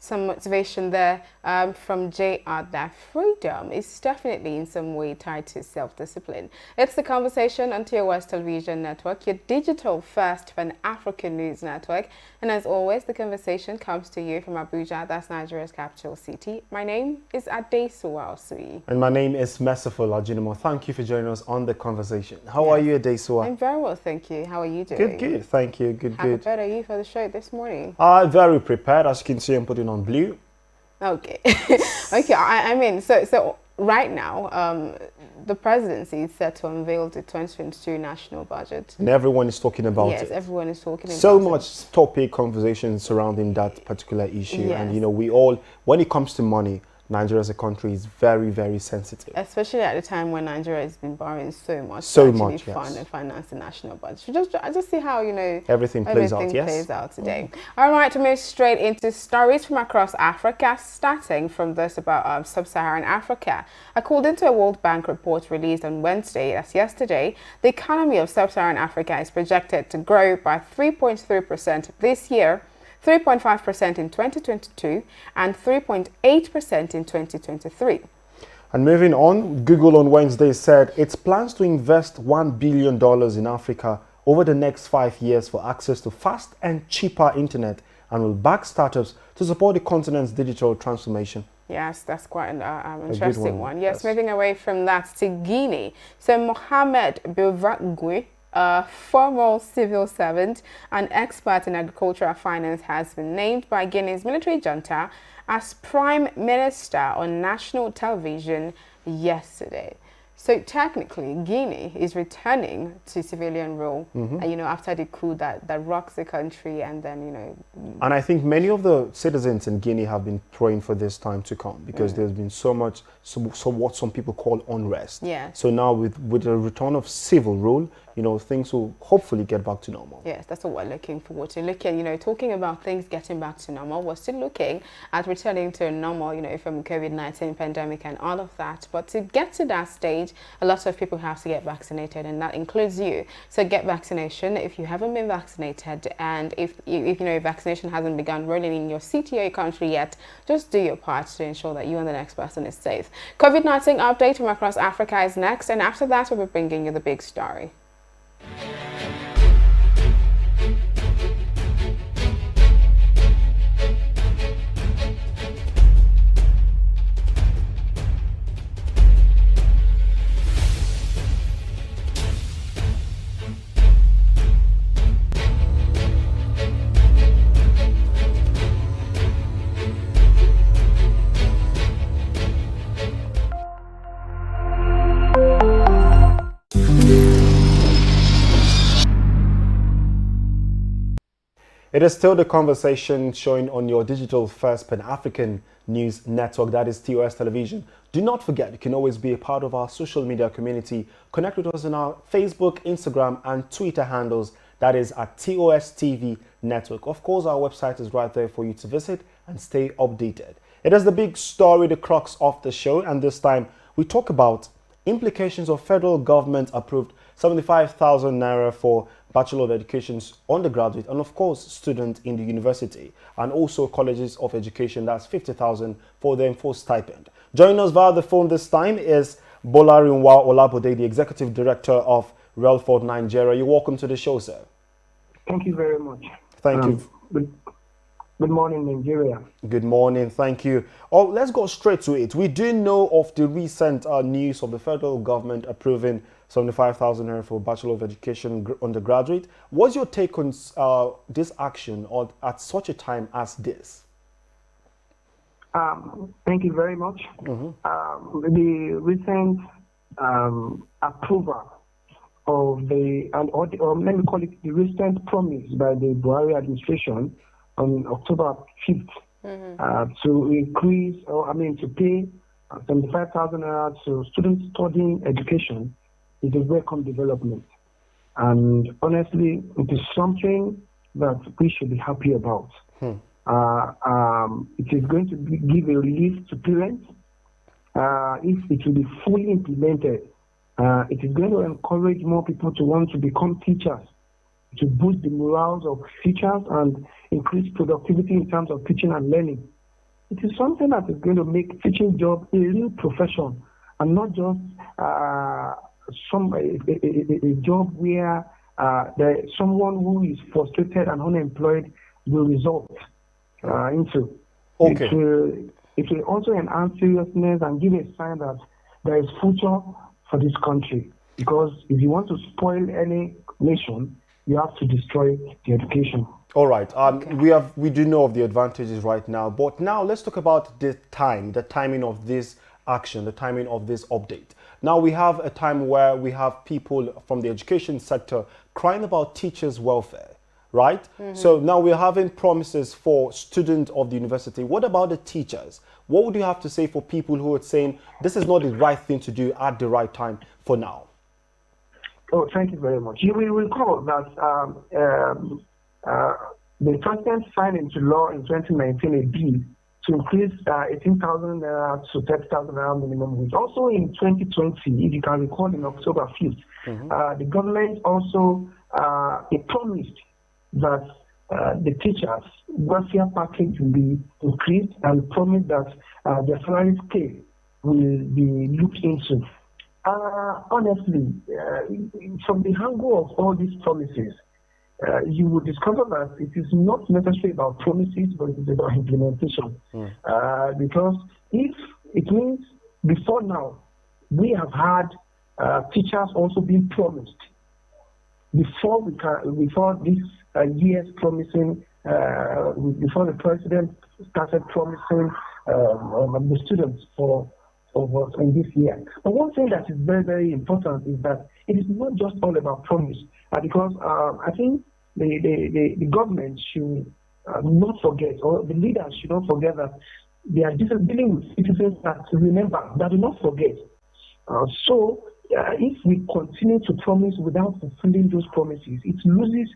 some motivation there from JR that freedom is definitely in some way tied to self-discipline. It's the conversation on TOS Television Network, your digital first Pan-African news network. And as always, the conversation comes to you from Abuja, that's Nigeria's capital city. My name is Adesuwa Osui. And my name is Merciful Ajinimo. Thank you for joining us on the conversation. How are you, Adesuwa? I'm very well, thank you. How are you doing? Good. Thank you. Good. How prepared are you for the show this morning? Very prepared. As you can see, I'm putting on blue. Okay. Okay. I mean, so right now, the presidency is set to unveil the 2022 national budget. And everyone is talking about it. Yes, everyone is talking about it. So much topic conversation surrounding that particular issue. Yes. And, you know, we all, when it comes to money, Nigeria as a country is very, very sensitive. Especially at the time when Nigeria has been borrowing so much to fund and finance the national budget. I just see how, you know, everything plays out today. All right, to move straight into stories from across Africa, starting from this about sub-Saharan Africa. According to a World Bank report released on Wednesday, that's yesterday, the economy of sub-Saharan Africa is projected to grow by 3.3% this year, 3.5% in 2022 and 3.8% in 2023. And moving on, Google on Wednesday said it plans to invest $1 billion in Africa over the next 5 years for access to fast and cheaper internet and will back startups to support the continent's digital transformation. Yes, that's quite an interesting one. Yes, moving away from that to Guinea. So Mohamed Bouvragui, a former civil servant and expert in agricultural finance, has been named by Guinea's military junta as Prime Minister on national television yesterday. So technically, Guinea is returning to civilian rule, you know, after the coup that rocks the country, and then, you know. And I think many of the citizens in Guinea have been praying for this time to come because there's been so much, what some people call unrest. Yeah. So now with the return of civil rule, you know, things will hopefully get back to normal. Yes, that's what we're looking forward to. You know, talking about things getting back to normal, we're still looking at returning to normal, you know, from COVID-19 pandemic and all of that. But to get to that stage, a lot of people have to get vaccinated, and that includes you. So get vaccination if you haven't been vaccinated, and if you know vaccination hasn't begun rolling in your city or your country yet, just do your part to ensure that you and the next person is safe. COVID-19 update from across Africa is next, and after that we'll be bringing you the big story. It is still the conversation showing on your digital first Pan-African news network, that is TOS Television. Do not forget, you can always be a part of our social media community. Connect with us on our Facebook, Instagram, and Twitter handles. That is at TOS TV Network. Of course, our website is right there for you to visit and stay updated. It is the big story, the crux of the show, and this time we talk about implications of federal government approved 75,000 naira for Bachelor of Education's undergraduate and of course student in the university, and also colleges of education, that's 50,000 for them for stipend. Joining us via the phone this time is Bolarinwa Olabode, the Executive Director of Relford Nigeria. You're welcome to the show, sir. Thank you very much. Thank you. Good morning, Nigeria. Good morning. Thank you. Oh, let's go straight to it. We do know of the recent news of the federal government approving 75,000 naira for Bachelor of Education undergraduate. What's your take on this action or at such a time as this? Thank you very much. The recent approval of or let me call it the recent promise by the Buhari administration on October 5th to increase, to pay 75,000 naira to students studying education is a welcome development. And honestly, it is something that we should be happy about. It is going to give a relief to parents. If it will be fully implemented, it is going to encourage more people to want to become teachers, to boost the morals of teachers and increase productivity in terms of teaching and learning. it is something that is going to make teaching job a real profession and not just a job where someone who is frustrated and unemployed will result into. Okay. It will also enhance seriousness and give a sign that there is future for this country. Because if you want to spoil any nation, you have to destroy the education. All right. We do know of the advantages right now, but now let's talk about the timing of this action, the timing of this update. Now we have a time where we have people from the education sector crying about teachers' welfare, right? So now we're having promises for students of the university. What about the teachers? What would you have to say for people who are saying this is not the right thing to do at the right time for now? Oh, thank you very much. You will recall that the president signed into law in 2019 a bill to increase 18,000 naira to 30,000 naira minimum wage. Also in 2020, if you can recall, in October 5th, the government also promised that the teachers' welfare package will be increased and promised that their salary scale will be looked into. Honestly, from the angle of all these promises, you will discover that it is not necessarily about promises, but it is about implementation. Because if it means before now, we have had teachers also being promised before this year's promising, before the president started promising the students for in this year. But one thing that is very, very important is that it is not just all about promise, because I think the government should not forget, or the leaders should not forget that they are dealing with citizens that remember, that do not forget. So if we continue to promise without fulfilling those promises, it loses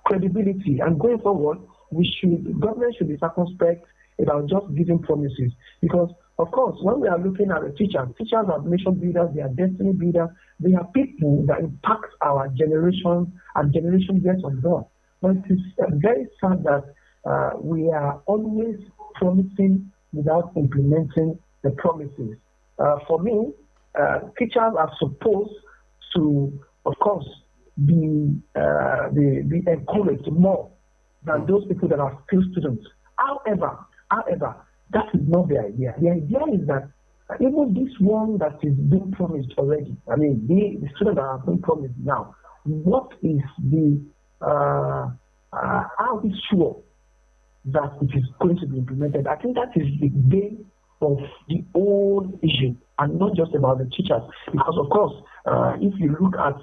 credibility. And going forward, the government should be circumspect about just giving promises, because of course, when we are looking at the teachers are nation builders, they are destiny builders, they are people that impact our generation and generation yet unborn. But it is very sad that we are always promising without implementing the promises. For me, teachers are supposed to, of course, be encouraged more than those people that are still students. However, that is not the idea. The idea is that even this one that is being promised already, I mean, the students that are being promised now, what is how is sure that it is going to be implemented? I think that is the bane of the whole issue, and not just about the teachers. Because, of course, if you look at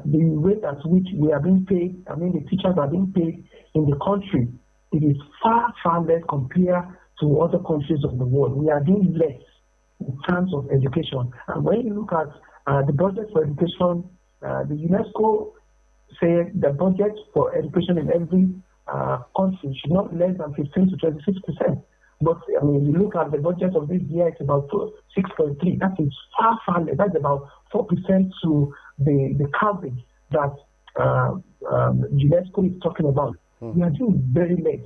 the rate at which we are being paid, I mean, the teachers are being paid in the country, it is far, far less compared to other countries of the world. We are doing less in terms of education. And when you look at the budget for education, the UNESCO said the budget for education in every country should not less than 15 to 26%. But I mean, you look at the budget of this year, it's about 6.3. That is far, far less. That's about 4% to the coverage that UNESCO is talking about. We are doing very less.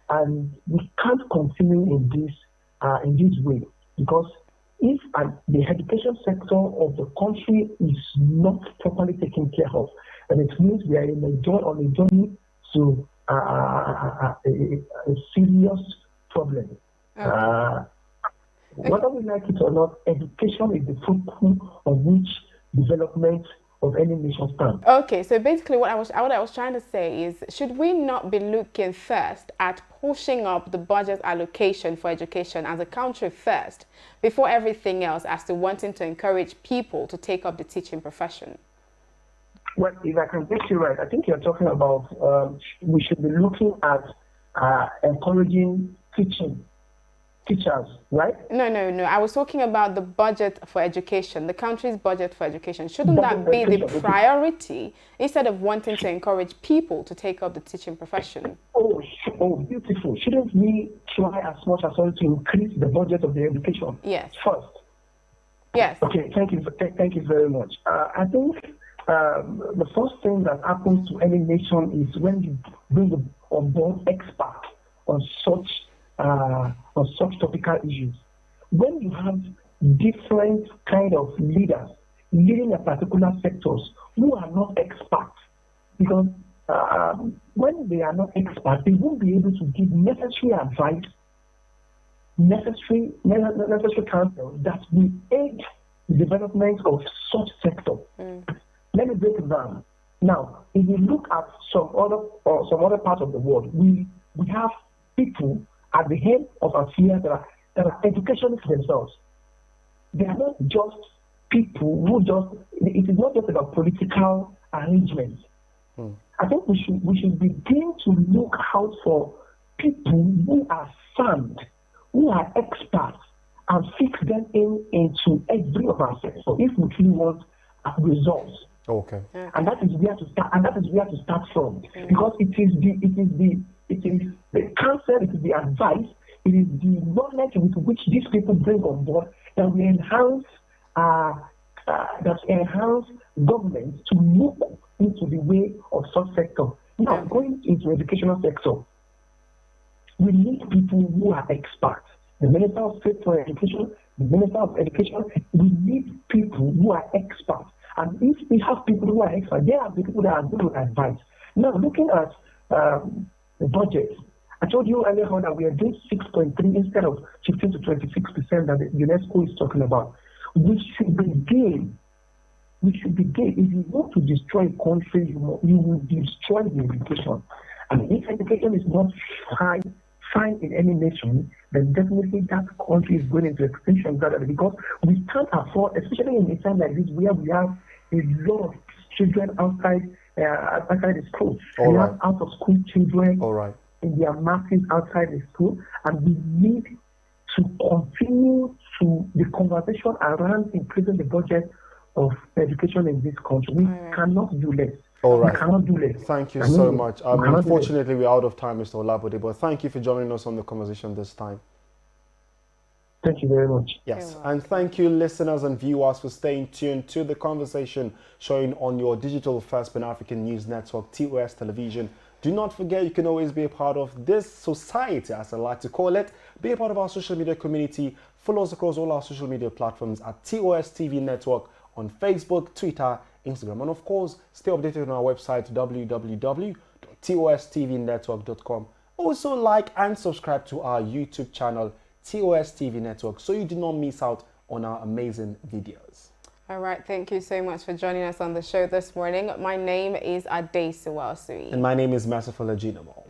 And we can't continue in this way, because if the education sector of the country is not properly taken care of, then it means we are on a journey to a serious problem. Okay. Whether we like it or not, education is the fulcrum of which development of any nation stands. Okay, so basically what I was trying to say is, should we not be looking first at pushing up the budget allocation for education as a country first, before everything else, as to wanting to encourage people to take up the teaching profession? Well, if I can get you right, I think you're talking about we should be looking at encouraging teachers, right? No. I was talking about the budget for education, the country's budget for education. Shouldn't that be the priority, instead of wanting to encourage people to take up the teaching profession? Oh, beautiful. Shouldn't we try as much as possible to increase the budget of the education? Yes. First. Yes. Okay, thank you very much. I think the first thing that happens to any nation is when you bring on board experts on such on such topical issues. When you have different kind of leaders leading a particular sectors who are not experts, because when they are not experts, they won't be able to give necessary advice, necessary counsel that will aid the development of such sector. Let me break it down. Now, if you look at some other parts of the world, we have people at the head of our sphere that are educationists themselves. They are not just people who it is not just about political arrangements. I think we should begin to look out for people who are sound, who are experts, and fix them into every of our sectors if we really want results. Okay. And that is where to start. And that is where to start from, because it is the counsel, it is the advice, it is the knowledge with which these people bring on board that will enhance government to move into the way of such sector. Now, going into educational sector, we need people who are experts. The Minister of State for Education, the Minister of Education, we need people who are experts. And if we have people who are experts, they are the people that are good with advice. Now, looking at the budget, I told you earlier on that we are doing 6.3 instead of 15 to 26% that the UNESCO is talking about. We should begin. If you want to destroy a country, you will destroy the education. And if education is not fine in any nation, then definitely that country is going into extinction gradually, because we can't afford, especially in a time like this where we have a lot of children outside the school. We have out of school children in their masses outside the school, and we need to continue to the conversation around increasing the budget of education in this country. We cannot do less. All right. We cannot do less. Thank you so much. Unfortunately, we're out of time, Mr. Olabode, but thank you for joining us on the conversation this time. Thank you very much. Yes, and thank you, listeners and viewers, for staying tuned to the conversation showing on your digital first Pan-African news network, TOS Television. Do not forget, you can always be a part of this society, as I like to call it. Be a part of our social media community. Follow us across all our social media platforms at TOS TV Network on Facebook, Twitter, Instagram, and of course, stay updated on our website, www.tostvnetwork.com. Also, like and subscribe to our YouTube channel, TOS TV Network, so you do not miss out on our amazing videos. All right, thank you so much for joining us on the show this morning. My name is Ade Suwasui. And my name is Merciful Ajinamo.